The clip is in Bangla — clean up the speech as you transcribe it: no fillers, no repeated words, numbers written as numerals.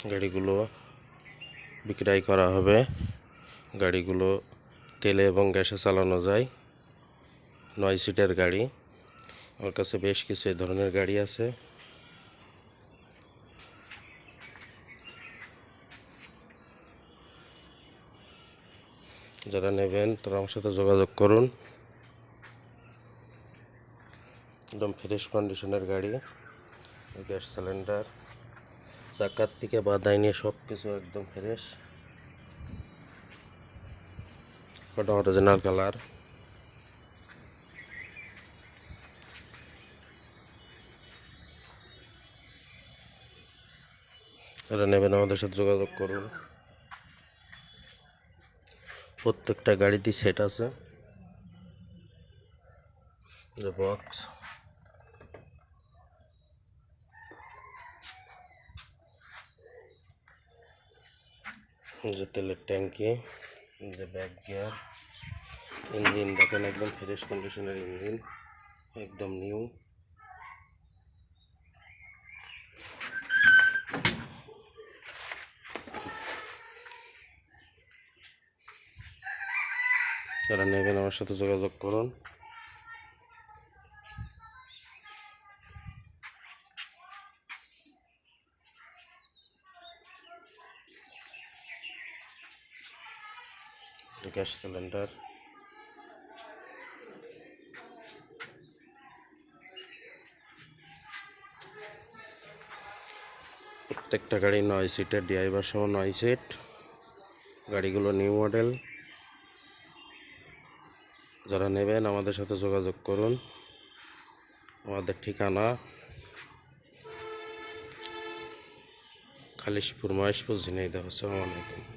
গাড়িগুলো বিক্রয় করা হবে। গাড়িগুলো তেলে এবং গ্যাসে চালানো যায়। 9 সিটের গাড়ি। আমার কাছে বেশ কিছু এই ধরনের গাড়ি আছে। যারা নেবেন তারা আমার সাথে যোগাযোগ করুন। একদম ফ্রেশ কন্ডিশনের গাড়ি। গ্যাস সিলিন্ডার চাকার থেকে বাদাই নিয়ে সব কিছু একদম ফ্রেশ। ওটা অরিজিনাল কালার। যারা নেবেন আমাদের সাথে যোগাযোগ করুন। প্রত্যেকটা গাড়িতেই সেট আছে, যে বক্স, যে তেলের ট্যাঙ্কি, যে ব্যাক গিয়ার, ইঞ্জিন দেখেন একদম ফ্রেশ কন্ডিশনের ইঞ্জিন, একদম নিউ। যারা নেবেন আমার সাথে যোগাযোগ করুন। গ্যাস সিলিন্ডার, প্রত্যেকটা গাড়ি 9 সিটের, ড্রাইভার সহ 9 সিট। গাড়িগুলো নিউ মডেল। যারা নেবেন আমাদের সাথে যোগাযোগ করুন। আমাদের ঠিকানা খালিশপুর, মহেশপুর, ঝিনাইদহ। আসসালামু আলাইকুম।